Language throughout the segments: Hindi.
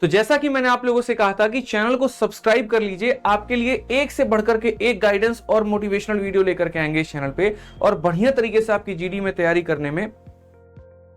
तो जैसा कि मैंने आप लोगों से कहा था कि चैनल को सब्सक्राइब कर लीजिए, आपके लिए एक से बढ़कर के एक गाइडेंस और मोटिवेशनल वीडियो लेकर के आएंगे इस चैनल पे और बढ़िया तरीके से आपकी जीडी में तैयारी करने में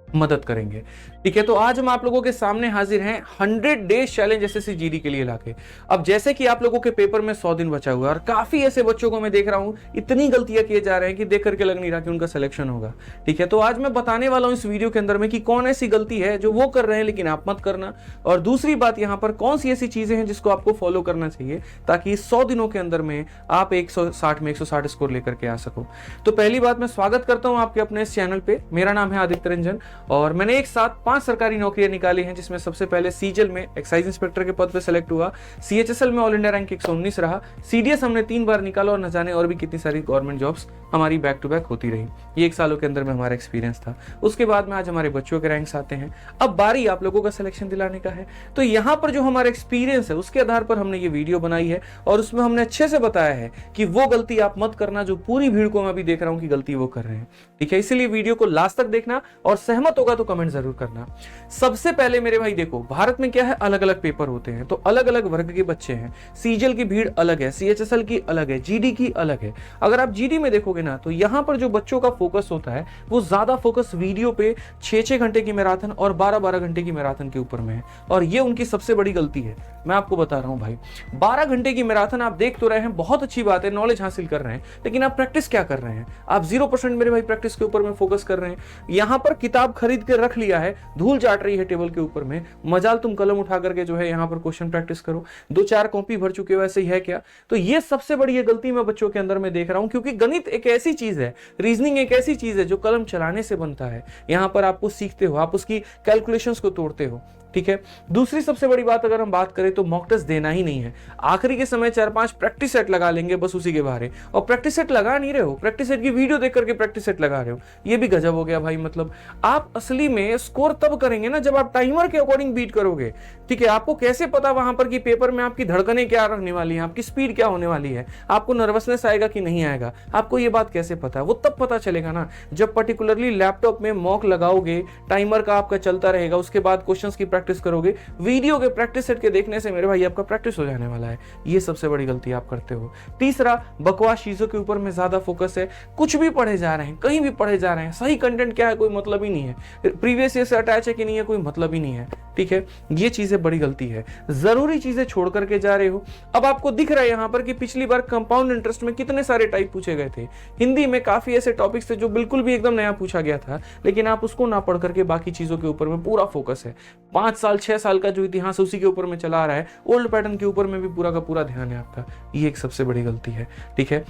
मदद करेंगे। ठीक है, तो आज हम आप लोगों के सामने हाजिर हैं 100 डेज चैलेंज एसएससी जीडी के लिए लाके। अब जैसे कि आप लोगों के पेपर में 100 दिन बचा हुआ है और काफी ऐसे बच्चों को मैं देख रहा हूं इतनी गलतियां किए जा रहे हैं कि देख करके लग नहीं रहा कि उनका सिलेक्शन होगा। ठीक है, तो आज मैं बताने वाला हूं इस वीडियो के अंदर में कि कौन ऐसी गलती है जो वो कर रहे हैं लेकिन आप मत करना, और दूसरी बात यहाँ पर कौन सी ऐसी चीजें हैं जिसको आपको फॉलो करना चाहिए ताकि 100 दिनों के अंदर में आप 160 में 160 स्कोर लेकर के आ सको। तो पहली बात, मैं स्वागत करता हूं आपके अपने इस चैनल पे। मेरा नाम है आदित्य रंजन और मैंने एक साथ 5 सरकारी नौकरियां निकाली हैं, जिसमें सबसे पहले सीजल में एक्साइज इंस्पेक्टर के पद पे सेलेक्ट हुआ, सीएचएसएल में ऑल इंडिया रैंक 119 रहा, सीडीएस हमने 3 बार निकाला और न जाने और भी कितनी सारी गवर्नमेंट जॉब्स हमारी बैक टू बैक होती रही। ये 1 सालों के अंदर में हमारा एक्सपीरियंस था। उसके बाद में आज हमारे बच्चों के रैंक्स आते हैं। अब बारी आप लोगों का सिलेक्शन दिलाने का है। तो यहाँ पर जो हमारा एक्सपीरियंस है उसके आधार पर हमने ये वीडियो बनाई है और उसमें हमने अच्छे से बताया है कि वो गलती आप मत करना जो पूरी भीड़ को मैं अभी देख रहा हूं कि गलती वो कर रहे हैं। ठीक है, इसीलिए वीडियो को लास्ट तक देखना और सहमत होगा तो कमेंट जरूर करना। सबसे पहले मेरे भाई देखो, भारत में क्या है, अलग अलग पेपर होते हैं, तो अलग अलग वर्ग के बच्चे हैं। सीजल की भीड़ अलग है, सीएचएसएल की अलग है, जीडी की अलग है। अगर आप जीडी में देखोगे ना तो यहां पर जो बच्चों का फोकस होता है वो ज्यादा फोकस वीडियो पे 6-6 घंटे की मैराथन और 12-12 घंटे की मैराथन के ऊपर में है, और ये उनकी सबसे बड़ी गलती है। मैं आपको बता रहा हूं भाई, 12 घंटे की मैराथन आप देख तो रहे हैं, बहुत अच्छी बात है, नॉलेज हासिल कर रहे हैं, लेकिन आप प्रैक्टिस क्या कर रहे हैं? आप 0% मेरे भाई प्रैक्टिस के ऊपर में फोकस कर रहे हैं। यहां पर किताब खरीद के रख लिया है, धूल चाट रही है टेबल के ऊपर में, मजाल तुम कलम उठा करके जो है यहाँ पर क्वेश्चन प्रैक्टिस करो। 2-4 कॉपी भर चुके हो, ऐसे ही है क्या? तो ये सबसे बड़ी ये गलती मैं बच्चों के अंदर में देख रहा हूं, क्योंकि गणित एक ऐसी चीज है, रीजनिंग एक ऐसी चीज है जो कलम चलाने से बनता है। यहाँ पर आपको सीखते हो, आप उसकी कैलकुलेशंस को तोड़ते हो। ठीक है, दूसरी सबसे बड़ी बात अगर हम बात करें तो मॉक टेस्ट देना ही नहीं है। आखिरी के समय 4-5 प्रैक्टिस सेट लगा लेंगे बस उसी के बारे, और प्रैक्टिस सेट लगा नहीं रहे हो, प्रैक्टिस सेट की वीडियो देख करके प्रैक्टिस सेट लगा रहे हो। ये भी गजब हो गया भाई। मतलब आप असली में स्कोर तब करेंगे ना जब आप टाइमर के अकॉर्डिंग बीट करोगे। ठीक है, आपको कैसे पता वहां पर कि पेपर में आपकी धड़कनें क्या रहने वाली है, आपकी स्पीड क्या होने वाली है, आपको नर्वसनेस आएगा कि नहीं आएगा, आपको ये बात कैसे पता है? वो तब पता चलेगा ना जब पर्टिकुलरली लैपटॉप में मॉक लगाओगे, टाइमर का आपका चलता रहेगा, उसके बाद क्वेश्चंस की प्रैक्टिस करोगे। वीडियो के प्रैक्टिस सेट के देखने से मेरे भाई आपका प्रैक्टिस हो जाने वाला है। ये सबसे बड़ी गलती आप करते हो। तीसरा, बकवास चीजों के ऊपर में ज्यादा फोकस है। कुछ भी पढ़े जा रहे हैं, कहीं भी पढ़े जा रहे हैं, सही कंटेंट क्या है कोई मतलब ही नहीं है, प्रीवियस ईयर से अटैच है कि नहीं है कोई मतलब ही नहीं है। ठीक है, ये चीजें बड़ी गलती है, जरूरी चीजें छोड़ करके जा रहे हो। अब आपको दिख रहा है यहाँ पर कि पिछली बार कंपाउंड इंटरेस्ट में कितने सारे टाइप पूछे गए थे। हिंदी में काफी ऐसे टॉपिक्स थे जो बिल्कुल भी एकदम नया पूछा गया था, लेकिन आप उसको ना पढ़ करके बाकी चीजों के ऊपर में पूरा फोकस है। 5 साल 6 साल का जो इतिहास उसी के ऊपर में चला आ रहा है, ओल्ड पैटर्न के ऊपर में भी पूरा का पूरा ध्यान है आपका। ये एक सबसे बड़ी गलती है। ठीक है,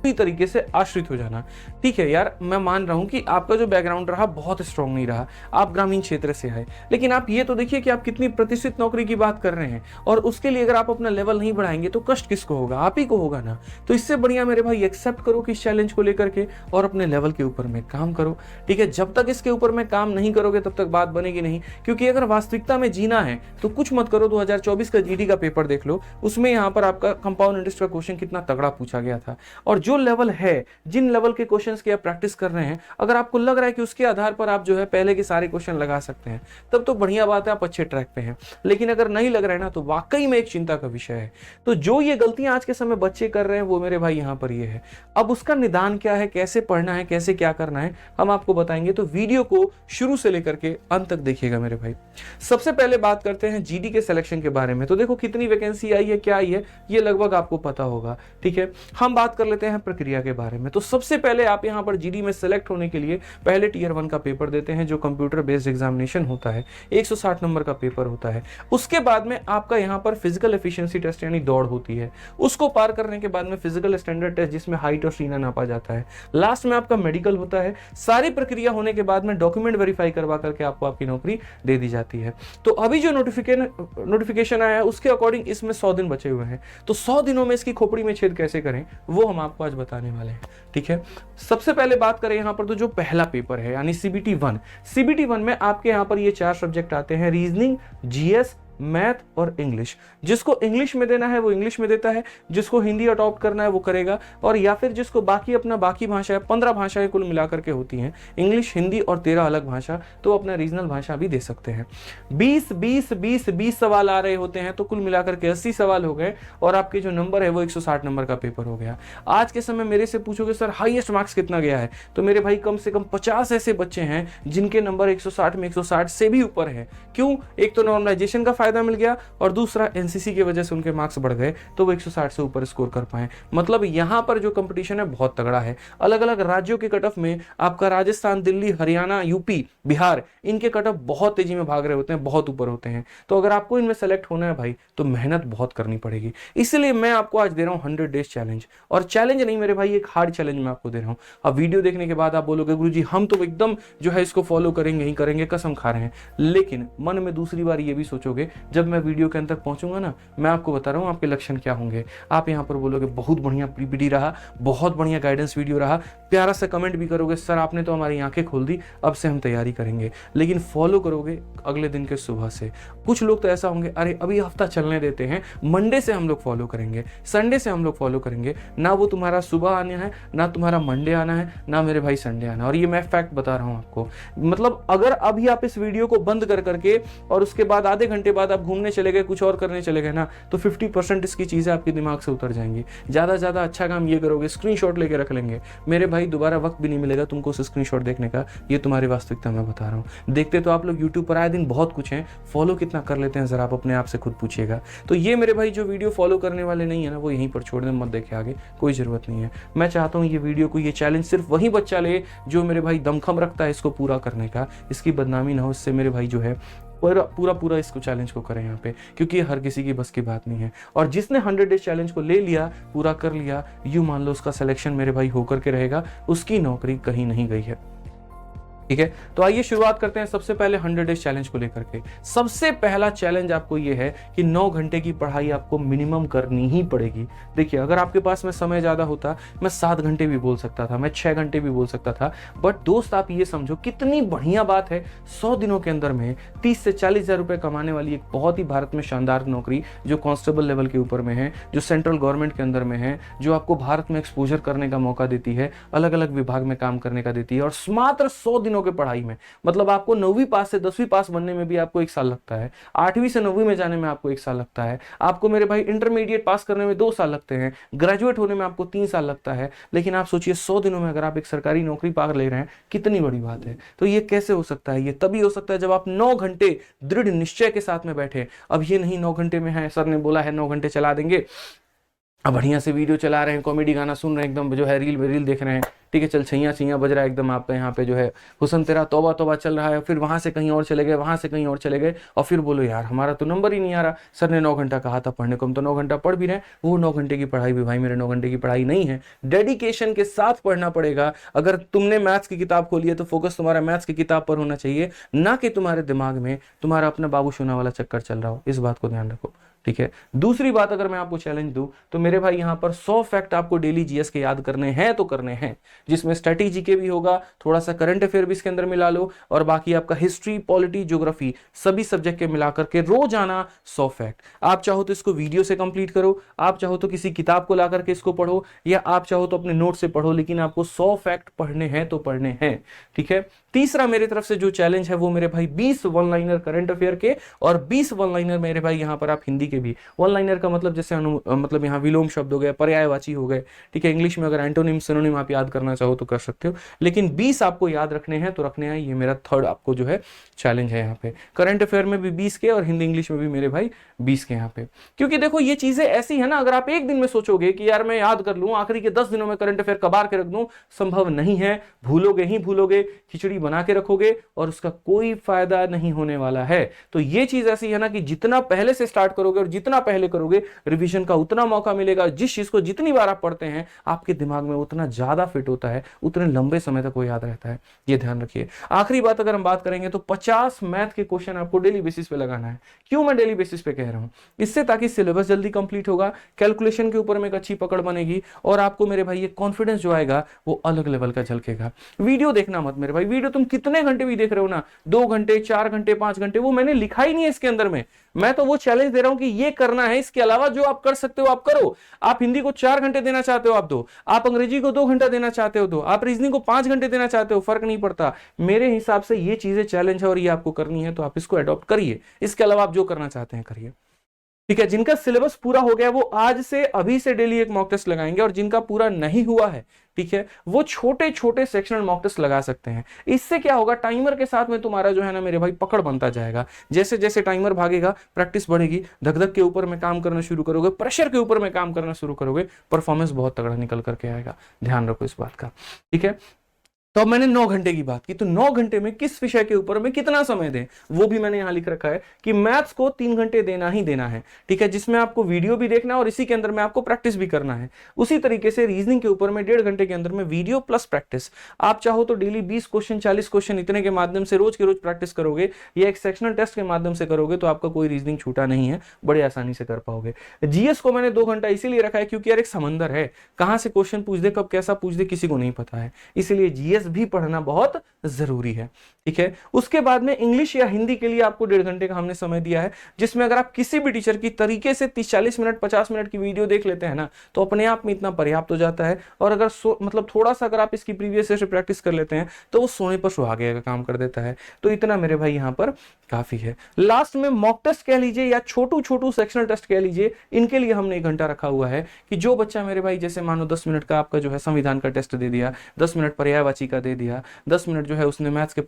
तरीके से आश्रित हो जाना। ठीक है यार, मैं मान रहा हूं कि आपका जो बैकग्राउंड रहा बहुत स्ट्रांग नहीं रहा, आप ग्रामीण क्षेत्र से आए, लेकिन आप ये तो देखिए कि आप कितनी प्रतिष्ठित नौकरी की बात कर रहे हैं, और उसके लिए अगर आप अपना लेवल नहीं बढ़ाएंगे तो कष्ट किसको होगा? आप ही को होगा ना। तो इससे बढ़िया मेरे भाई एक्सेप्ट करो कि इस चैलेंज को लेकर के और अपने लेवल के ऊपर में काम करो। ठीक है, जब तक इसके ऊपर में काम नहीं करोगे तब तक बात बनेगी नहीं, क्योंकि अगर वास्तविकता में जीना है तो कुछ मत करो। 2024 का जीडी का पेपर देख लो, उसमें यहाँ पर आपका कंपाउंड इंटरेस्ट का क्वेश्चन कितना तगड़ा पूछा गया था, और जो लेवल है, जिन लेवल के क्वेश्चंस की आप प्रैक्टिस कर रहे हैं, अगर आपको लग रहा है कि उसके आधार पर आप जो है पहले के सारे क्वेश्चन लगा सकते हैं, तब तो बढ़िया बात है, आप अच्छे ट्रैक पे हैं। लेकिन अगर नहीं लग रहा है ना तो वाकई में एक चिंता का विषय है। तो जो ये गलतियां आज के समय बच्चे कर रहे हैं वो मेरे भाई यहाँ पर ये है। अब उसका निदान क्या है, कैसे पढ़ना है, कैसे क्या करना है, हम आपको बताएंगे। तो वीडियो को शुरू से लेकर के अंत तक देखिएगा मेरे भाई। सबसे पहले बात करते हैं जीडी के सिलेक्शन के बारे में। तो देखो कितनी वैकेंसी आई है, क्या आई है, ये लगभग आपको पता होगा। ठीक है, हम बात कर लेते हैं प्रक्रिया के बारे में। तो सबसे पहले आप यहां पर जीडी में सेलेक्ट होने के लिए पहले टियर 1 का पेपर देते हैं, जो कंप्यूटर बेस्ड एग्जामिनेशन होता है, 160 नंबर का पेपर होता है। उसके बाद में आपका यहां पर फिजिकल एफिशिएंसी टेस्ट यानी दौड़ होती है, उसको पार करने के बाद में फिजिकल स्टैंडर्ड टेस्ट जिसमें हाइट और सीना नापा जाता है। लास्ट में आपका मेडिकल होता है। सारी प्रक्रिया होने के बाद में डॉक्यूमेंट वेरीफाई करवा करके आपको आपकी नौकरी दे दी जाती है। तो अभी जो नोटिफिकेशन आया है उसके अकॉर्डिंग इसमें 100 दिन बचे हुए हैं। तो 100 दिनों में इसकी खोपड़ी में छेद कैसे करें वो हम आपको आज बताने वाले हैं। ठीक है, सबसे पहले बात करें यहां पर तो जो पहला पेपर है यानी सीबीटी 1 में आपके यहां पर ये 4 सब्जेक्ट आते हैं, रीजनिंग, जीएस, मैथ और इंग्लिश। जिसको इंग्लिश में देना है वो इंग्लिश में देता है, जिसको हिंदी अडॉप्ट करना है वो करेगा, और या फिर जिसको बाकी भाषा है, 15 भाषाएं कुल मिलाकर के होती हैं, इंग्लिश, हिंदी और 13 अलग भाषा, तो अपना रीजनल भाषा भी दे सकते हैं। 20 सवाल आ रहे होते हैं, तो कुल मिलाकर के 80 सवाल हो गए, और आपके जो नंबर है वो 160 नंबर का पेपर हो गया। आज के समय मेरे से पूछोगे सर हाईएस्ट मार्क्स कितना गया है, तो मेरे भाई कम से कम 50 ऐसे बच्चे हैं जिनके नंबर 160 में 160 से भी ऊपर है। क्यों? एक तो नॉर्मलाइजेशन का फायदा मिल गया, और दूसरा एनसीसी की वजह से उनके मार्क्स बढ़ गए, तो वो 160 से ऊपर स्कोर कर पाए। मतलब यहां पर जो कंपटीशन है बहुत तगड़ा है। अलग अलग राज्यों के कट ऑफ में आपका राजस्थान, दिल्ली, हरियाणा, यूपी, बिहार, इनके कट ऑफ बहुत तेजी में भाग रहे होते हैं, बहुत ऊपर होते हैं। तो अगर आपको इनमें सेलेक्ट होना है भाई, तो मेहनत बहुत करनी पड़ेगी। इसलिए मैं आपको आज दे रहा हूं 100 डेज चैलेंज, और चैलेंज नहीं मेरे भाई, एक हार्ड चैलेंज मैं आपको दे रहा हूं। अब वीडियो देखने के बाद आप बोलोगे गुरुजी हम तो एकदम जो है इसको फॉलो करेंगे ही करेंगे, कसम खा रहे हैं, लेकिन मन में दूसरी बार ये भी सोचोगे, जब मैं वीडियो के अंदर पहुंचूंगा ना, मैं आपको बता रहा हूं आपके लक्षण क्या होंगे। आप यहां पर बोलोगे बहुत बढ़िया पीपीटी रहा, बहुत बढ़िया गाइडेंस वीडियो रहा, प्यारा सा कमेंट भी करोगे, सर आपने तो हमारी आंखें खोल दी, अब से हम तैयारी करेंगे। लेकिन फॉलो करोगे अगले दिन के सुबह से। कुछ लोग तो ऐसा होंगे, अरे अभी हफ्ता चलने देते हैं, मंडे से हम लोग फॉलो करेंगे, संडे से हम लोग फॉलो करेंगे। ना वो तुम्हारा सुबह आना है, ना तुम्हारा मंडे आना है, ना मेरे भाई संडे आना है। और ये मैं फैक्ट बता रहा हूं आपको। मतलब अगर अभी आप इस वीडियो को बंद कर करके और उसके बाद आधे घंटे बाद आप घूमने चले गए, कुछ और करने चले गए ना, तो 50% इसकी चीजें आपके दिमाग से उतर जाएंगी। ज्यादा से ज्यादा अच्छा काम ये करोगे, स्क्रीनशॉट लेके रख लेंगे। मेरे भाई दोबारा वक्त भी नहीं मिलेगा तुमको उस स्क्रीनशॉट देखने का, ये तुम्हारी वास्तविकता मैं बता रहा हूँ। देखते तो आप लोग यूट्यूब पर आए दिन बहुत कुछ है, फॉलो कितना कर लेते हैं जरा आप अपने आप से खुद पूछिएगा। तो ये मेरे भाई जो वीडियो फॉलो करने वाले नहीं है ना, वो यहीं पर छोड़ दें, मत देखे आगे, कोई जरूरत नहीं है। मैं चाहता हूँ ये वीडियो को, ये चैलेंज सिर्फ वही बच्चा ले जो मेरे भाई दमखम रखता है इसको पूरा करने का, इसकी बदनामी ना हो, इससे मेरे भाई जो है पूरा इसको चैलेंज को करें यहाँ पे, क्योंकि हर किसी की बस की बात नहीं है। और जिसने 100 डेज चैलेंज को ले लिया, पूरा कर लिया, यूं मान लो उसका सिलेक्शन मेरे भाई होकर के रहेगा, उसकी नौकरी कहीं नहीं गई है। ठीक है, तो आइए शुरुआत करते हैं सबसे पहले 100 डेज चैलेंज को लेकर के। सबसे पहला चैलेंज आपको ये है कि 9 घंटे की पढ़ाई आपको मिनिमम करनी ही पड़ेगी। देखिए, अगर आपके पास में समय ज्यादा होता, मैं 7 घंटे भी बोल सकता था, मैं 6 घंटे भी बोल सकता था, बट दोस्त आप ये समझो कितनी बढ़िया बात है, 100 दिनों के अंदर में 30 से 40 हजार रुपए कमाने वाली एक बहुत ही भारत में शानदार नौकरी, जो कांस्टेबल लेवल के ऊपर में है, जो सेंट्रल गवर्नमेंट के अंदर में है, जो आपको भारत में एक्सपोजर करने का मौका देती है, अलग अलग विभाग में काम करने का देती है, और मात्र 100 दिनों के पढ़ाई में, मतलब आपको 9वीं पास से 10वीं पास बनने में भी आपको 1 साल लगता है, 8वीं से 9वीं में जाने में आपको 1 साल लगता है, आपको मेरे भाई इंटरमीडिएट पास करने में 2 साल लगते हैं, ग्रेजुएट होने में आपको 3 साल लगता है। लेकिन आप सोचिए 100 दिनों में अगर आप एक सरकारी नौकरी पा ले रहे हैं, कितनी बड़ी बात है। तो ये कैसे हो सकता है? ये तभी हो सकता है जब आप 9 घंटे दृढ़ निश्चय के साथ में बैठे। अब ये नहीं 9 घंटे में है, सर ने बोला है 9 घंटे चला देंगे, अब बढ़िया से वीडियो चला रहे हैं, कॉमेडी गाना सुन रहे हैं, एकदम जो है रील देख रहे हैं, ठीक है, चल छैया बज रहा है एकदम आपका यहाँ पे जो है, हुसन तेरा तौबा तौबा चल रहा है, फिर वहां से कहीं और चले गए, वहां से कहीं और चले गए, और फिर बोलो यार हमारा तो नंबर ही नहीं आ रहा, सर ने 9 घंटा कहा था पढ़ने को, हम तो 9 घंटा पढ़ भी रहे हैं। वो 9 घंटे की पढ़ाई भी भाई मेरे 9 घंटे की पढ़ाई नहीं है, डेडिकेशन के साथ पढ़ना पड़ेगा। अगर तुमने मैथ्स की किताब खोली है तो फोकस तुम्हारा मैथ्स की किताब पर होना चाहिए, ना कि तुम्हारे दिमाग में तुम्हारा अपना बाबू सोना वाला चक्कर चल रहा हो। इस बात को ध्यान रखो, ठीक है। दूसरी बात, अगर मैं आपको चैलेंज दूं तो मेरे भाई यहां पर 100 फैक्ट आपको डेली जीएस के याद करने हैं तो करने हैं, जिसमें स्ट्रेटेजी के भी होगा, थोड़ा सा करंट अफेयर भी इसके अंदर मिला लो, और बाकी आपका हिस्ट्री, पॉलिटी, ज्योग्राफी सभी सब्जेक्ट के मिलाकर के रोजाना 100 फैक्ट। आप चाहो तो इसको वीडियो से कंप्लीट करो, आप चाहो तो किसी किताब को ला करके इसको पढ़ो, या आप चाहो तो अपने नोट से पढ़ो, लेकिन आपको 100 फैक्ट पढ़ने हैं तो पढ़ने हैं, ठीक है। तीसरा मेरी तरफ से जो चैलेंज है वो मेरे भाई 20 वन लाइनर करंट अफेयर के, और 20 वन लाइनर मेरे भाई यहां पर आप हिंदी के भी। वन लाइनर का मतलब जैसे मतलब यहाँ विलोम शब्द हो गए, पर्यायवाची हो गए, ठीक है। इंग्लिश में अगर एंटोनिम सिनोनिम आप याद करना चाहो तो कर सकते हो, लेकिन 20 आपको याद रखने हैं तो रखने हैं। ये मेरा थर्ड आपको जो है चैलेंज है यहाँ पे। करंट अफेयर में भी 20 के, और हिंदी इंग्लिश में भी मेरे भाई 20 के यहाँ पे। क्योंकि देखो ये चीजें ऐसी है ना, अगर आप एक दिन में सोचोगे कि यार मैं याद कर लूं, आखिरी के 10 दिनों में करंट अफेयर कबार के रख दूं, संभव नहीं है। भूलोगे ही भूलोगे, खिचड़ी बना के रखोगे, और उसका कोई फायदा नहीं होने वाला है। तो ये चीज ऐसी है ना कि जितना पहले से स्टार्ट करोगे और और जितना पहले करोगे रिवीजन का उतना मौका मिलेगा। जिस चीज को जितनी बार आप पढ़ते हैं आपके दिमाग में उतना ज्यादा फिट होता है, उतने लंबे समय तक वो याद रहता है, ये ध्यान रखिए। आखिरी बात अगर हम बात करेंगे तो 50 मैथ के क्वेश्चन आपको डेली बेसिस पे लगाना है। क्यों मैं डेली बेसिस पे कह रहा हूं? इससे ताकि सिलेबस जल्दी कंप्लीट होगा, कैलकुलेशन के ऊपर में एक अच्छी पकड़ बनेगी और आपको मेरे भाई ये कॉन्फिडेंस जो आएगा वो अलग लेवल का झलकेगा। वीडियो देखना मत मेरे भाई, वीडियो तुम कितने घंटे भी देख रहे हो ना, 2 घंटे 4 घंटे 5 घंटे, वो मैंने लिखा ही नहीं है इसके अंदर में। मैं तो वो चैलेंज दे रहा हूं कि ये करना है, इसके अलावा जो आप कर सकते हो आप करो। आप हिंदी को 4 घंटे देना चाहते हो आप दो, आप अंग्रेजी को 2 घंटा देना चाहते हो दो, आप रीजनिंग को 5 घंटे देना चाहते हो, फर्क नहीं पड़ता। मेरे हिसाब से ये चीजें चैलेंज है और ये आपको करनी है, तो आप इसको अडॉप्ट करिए। इसके अलावा आप जो करना चाहते हैं करिए, ठीक है। जिनका सिलेबस पूरा हो गया वो आज से अभी से डेली एक मॉक टेस्ट लगाएंगे, और जिनका पूरा नहीं हुआ है, ठीक है, वो छोटे छोटे सेक्शनल मॉक टेस्ट लगा सकते हैं। इससे क्या होगा, टाइमर के साथ में तुम्हारा जो है ना मेरे भाई पकड़ बनता जाएगा। जैसे जैसे टाइमर भागेगा प्रैक्टिस बढ़ेगी, धक धक के ऊपर में काम करना शुरू करोगे, प्रेशर के ऊपर में काम करना शुरू करोगे, परफॉर्मेंस बहुत तगड़ा निकल करके आएगा। ध्यान रखो इस बात का, ठीक है। तो अब मैंने 9 घंटे की बात की, तो 9 घंटे में किस विषय के ऊपर में कितना समय दें वो भी मैंने यहां लिख रखा है कि मैथ्स को 3 घंटे देना ही देना है, ठीक है, जिसमें आपको वीडियो भी देखना है और इसी के अंदर में आपको प्रैक्टिस भी करना है। उसी तरीके से रीजनिंग के ऊपर में 1.5 घंटे के अंदर में वीडियो प्लस प्रैक्टिस। आप चाहो तो डेली 20 क्वेश्चन 40 क्वेश्चन इतने के माध्यम से रोज के रोज प्रैक्टिस करोगे या एक सेक्शनल टेस्ट के माध्यम से करोगे तो आपका कोई रीजनिंग छूटा नहीं है, बड़े आसानी से कर पाओगे। जीएस को मैंने 2 घंटा इसीलिए रखा है क्योंकि यार एक समंदर है, कहां से क्वेश्चन पूछ दे कब कैसा पूछ दे किसी को नहीं पता है, इसीलिए जीएस भी पढ़ना बहुत जरूरी है, ठीक है। उसके बाद में इंग्लिश या हिंदी के लिए आपको 1.5 घंटे का हमने समय दिया है, जिसमें अगर आप किसी भी टीचर की तरीके से 30-40 मिनट 50 मिनट की वीडियो देख लेते हैं ना तो अपने आप में इतना पर्याप्त हो जाता है। और अगर मतलब थोड़ा सा अगर आप इसकी प्रीवियस से प्रैक्टिस कर लेते हैं तो वो सोने पर सुहागे का काम कर देता है। तो इतना मेरे भाई यहाँ पर काफी है। लास्ट में मॉक टेस्ट कह लीजिए या छोटू छोटू सेक्शनल टेस्ट कह लीजिए, इनके लिए हमने 1 घंटा रखा हुआ है कि जो बच्चा मेरे भाई जैसे मानो 10 मिनट का आपका जो है संविधान का टेस्ट दे दिया, 10 मिनट पर्यायवाची का दे दिया, 10 मिनट जो है उसने मैथ्स के